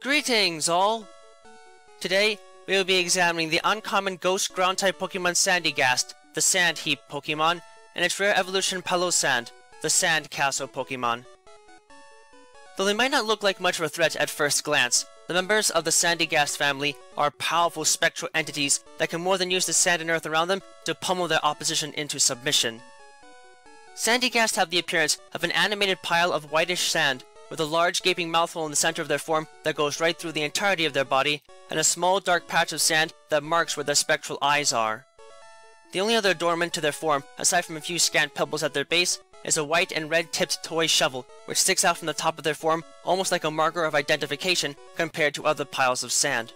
Greetings, all! Today, we will be examining the uncommon ghost ground-type Pokemon Sandygast, the Sand Heap Pokemon, and its rare evolution Palossand, the Sand Castle Pokemon. Though they might not look like much of a threat at first glance, the members of the Sandygast family are powerful spectral entities that can more than use the sand and earth around them to pummel their opposition into submission. Sandygast have the appearance of an animated pile of whitish sand, with a large gaping mouthhole in the center of their form that goes right through the entirety of their body, and a small dark patch of sand that marks where their spectral eyes are. The only other adornment to their form, aside from a few scant pebbles at their base, is a white and red-tipped toy shovel, which sticks out from the top of their form almost like a marker of identification compared to other piles of sand.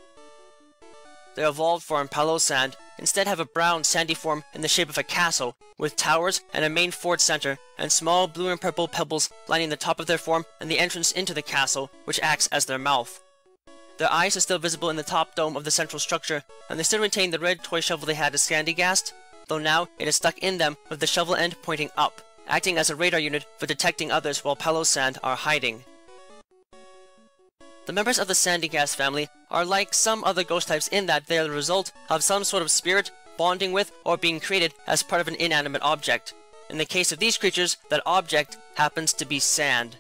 Their evolved form, Palossand, instead have a brown, sandy form in the shape of a castle, with towers and a main fort center, and small blue and purple pebbles lining the top of their form and the entrance into the castle, which acts as their mouth. Their eyes are still visible in the top dome of the central structure, and they still retain the red toy shovel they had as Sandygast, though now it is stuck in them with the shovel end pointing up, acting as a radar unit for detecting others while Palossand are hiding. The members of the Sandygast family are like some other ghost types in that they are the result of some sort of spirit bonding with or being created as part of an inanimate object. In the case of these creatures, that object happens to be sand.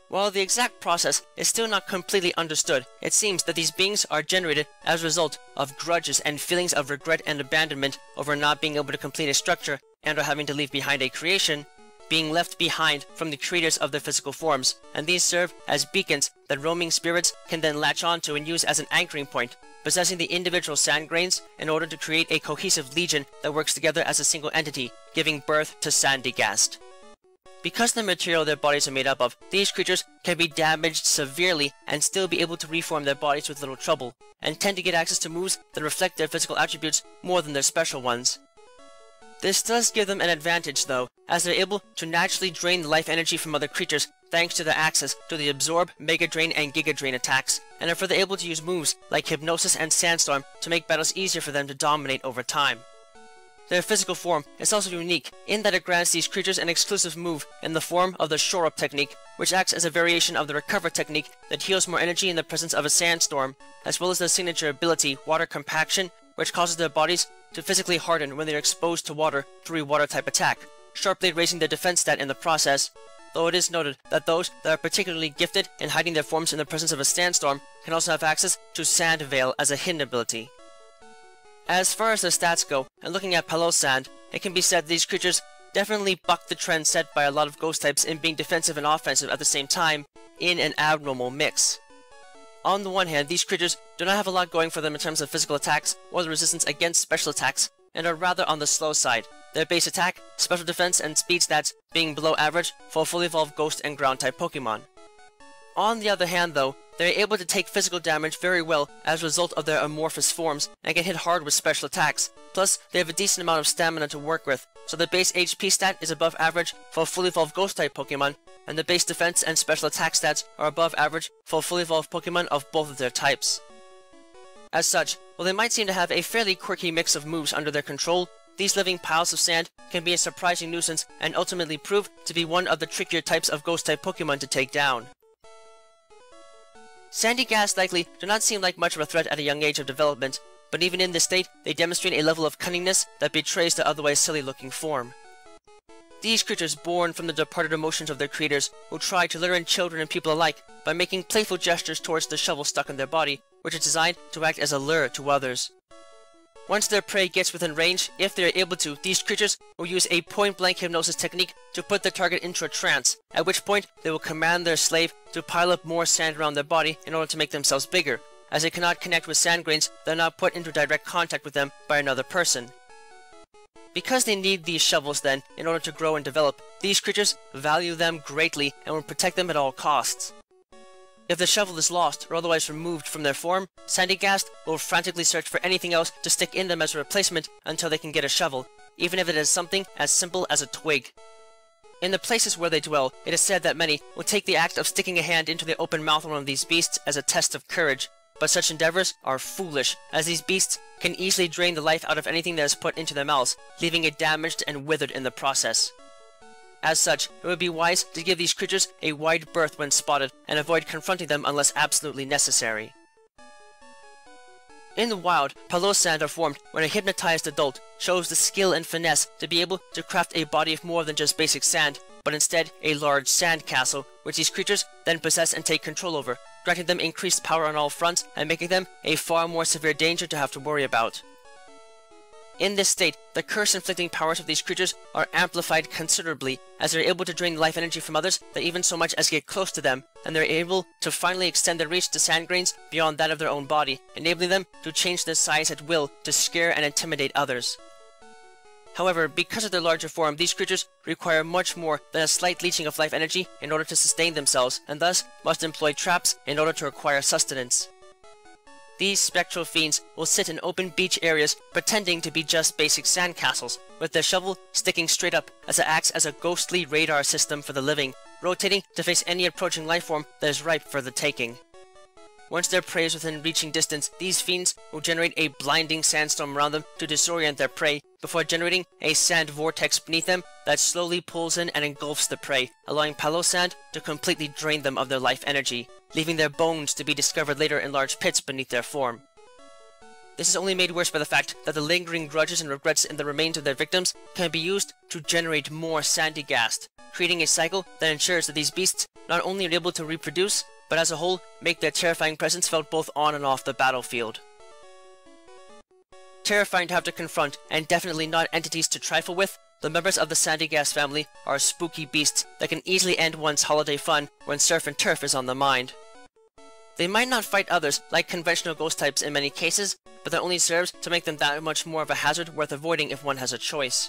While the exact process is still not completely understood, it seems that these beings are generated as a result of grudges and feelings of regret and abandonment over not being able to complete a structure and or having to leave behind a creation, being left behind from the creators of their physical forms, and these serve as beacons that roaming spirits can then latch onto and use as an anchoring point, possessing the individual sand grains in order to create a cohesive legion that works together as a single entity, giving birth to Sandygast. Because the material their bodies are made up of, these creatures can be damaged severely and still be able to reform their bodies with little trouble, and tend to get access to moves that reflect their physical attributes more than their special ones. This does give them an advantage though, as they're able to naturally drain the life energy from other creatures thanks to their access to the Absorb, Mega Drain, and Giga Drain attacks, and are further able to use moves like Hypnosis and Sandstorm to make battles easier for them to dominate over time. Their physical form is also unique in that it grants these creatures an exclusive move in the form of the Shore Up technique, which acts as a variation of the Recover technique that heals more energy in the presence of a sandstorm, as well as their signature ability, Water Compaction, which causes their bodies to physically harden when they are exposed to water through a water-type attack, sharply raising their defense stat in the process, though it is noted that those that are particularly gifted in hiding their forms in the presence of a sandstorm can also have access to Sand Veil as a hidden ability. As far as their stats go, and looking at Palossand, it can be said that these creatures definitely buck the trend set by a lot of ghost types in being defensive and offensive at the same time, in an abnormal mix. On the one hand, these creatures do not have a lot going for them in terms of physical attacks or the resistance against special attacks, and are rather on the slow side, their base attack, special defense, and speed stats being below average for a fully evolved ghost and ground type Pokemon. On the other hand though, they are able to take physical damage very well as a result of their amorphous forms, and get hit hard with special attacks. Plus, they have a decent amount of stamina to work with, so the base HP stat is above average for a fully evolved ghost type Pokemon, and the base defense and special attack stats are above average for a fully evolved Pokemon of both of their types. As such, while they might seem to have a fairly quirky mix of moves under their control, these living piles of sand can be a surprising nuisance and ultimately prove to be one of the trickier types of ghost type Pokemon to take down. Sandygast likely do not seem like much of a threat at a young age of development, but even in this state, they demonstrate a level of cunningness that betrays their otherwise silly-looking form. These creatures born from the departed emotions of their creators will try to lure in children and people alike by making playful gestures towards the shovel stuck in their body, which is designed to act as a lure to others. Once their prey gets within range, if they are able to, these creatures will use a point-blank hypnosis technique to put their target into a trance, at which point they will command their slave to pile up more sand around their body in order to make themselves bigger, as they cannot connect with sand grains that are not put into direct contact with them by another person. Because they need these shovels then, in order to grow and develop, these creatures value them greatly and will protect them at all costs. If the shovel is lost or otherwise removed from their form, Sandygast will frantically search for anything else to stick in them as a replacement until they can get a shovel, even if it is something as simple as a twig. In the places where they dwell, it is said that many will take the act of sticking a hand into the open mouth of one of these beasts as a test of courage, but such endeavors are foolish, as these beasts can easily drain the life out of anything that is put into their mouths, leaving it damaged and withered in the process. As such, it would be wise to give these creatures a wide berth when spotted and avoid confronting them unless absolutely necessary. In the wild, Palossand are formed when a hypnotized adult shows the skill and finesse to be able to craft a body of more than just basic sand, but instead a large sand castle, which these creatures then possess and take control over, granting them increased power on all fronts and making them a far more severe danger to have to worry about. In this state, the curse-inflicting powers of these creatures are amplified considerably, as they are able to drain life energy from others that even so much as get close to them, and they are able to finally extend their reach to sand grains beyond that of their own body, enabling them to change their size at will to scare and intimidate others. However, because of their larger form, these creatures require much more than a slight leeching of life energy in order to sustain themselves, and thus must employ traps in order to acquire sustenance. These spectral fiends will sit in open beach areas pretending to be just basic sandcastles, with their shovel sticking straight up as it acts as a ghostly radar system for the living, rotating to face any approaching lifeform that is ripe for the taking. Once their prey is within reaching distance, these fiends will generate a blinding sandstorm around them to disorient their prey, before generating a sand vortex beneath them that slowly pulls in and engulfs the prey, allowing Palossand to completely drain them of their life energy, leaving their bones to be discovered later in large pits beneath their form. This is only made worse by the fact that the lingering grudges and regrets in the remains of their victims can be used to generate more Sandygast, creating a cycle that ensures that these beasts not only are able to reproduce, but as a whole make their terrifying presence felt both on and off the battlefield. Terrifying to have to confront, and definitely not entities to trifle with, the members of the Sandygast family are spooky beasts that can easily end one's holiday fun when surf and turf is on the mind. They might not fight others like conventional ghost types in many cases, but that only serves to make them that much more of a hazard worth avoiding if one has a choice.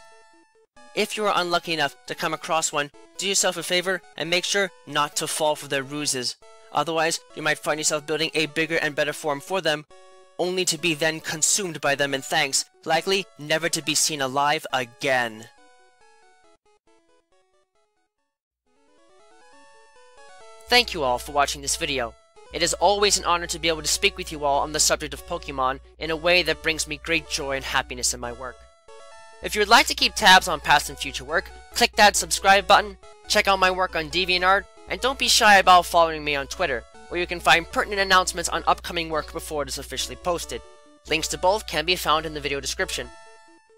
If you are unlucky enough to come across one, do yourself a favor and make sure not to fall for their ruses. Otherwise, you might find yourself building a bigger and better form for them, only to be then consumed by them in thanks, likely never to be seen alive again. Thank you all for watching this video. It is always an honor to be able to speak with you all on the subject of Pokemon in a way that brings me great joy and happiness in my work. If you would like to keep tabs on past and future work, click that subscribe button, check out my work on DeviantArt, and don't be shy about following me on Twitter, where you can find pertinent announcements on upcoming work before it is officially posted. Links to both can be found in the video description.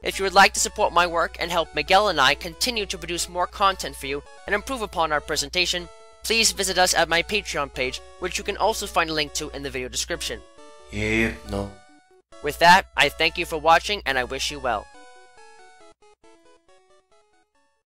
If you would like to support my work and help Miguel and I continue to produce more content for you and improve upon our presentation, please visit us at my Patreon page, which you can also find a link to in the video description. With that, I thank you for watching and I wish you well.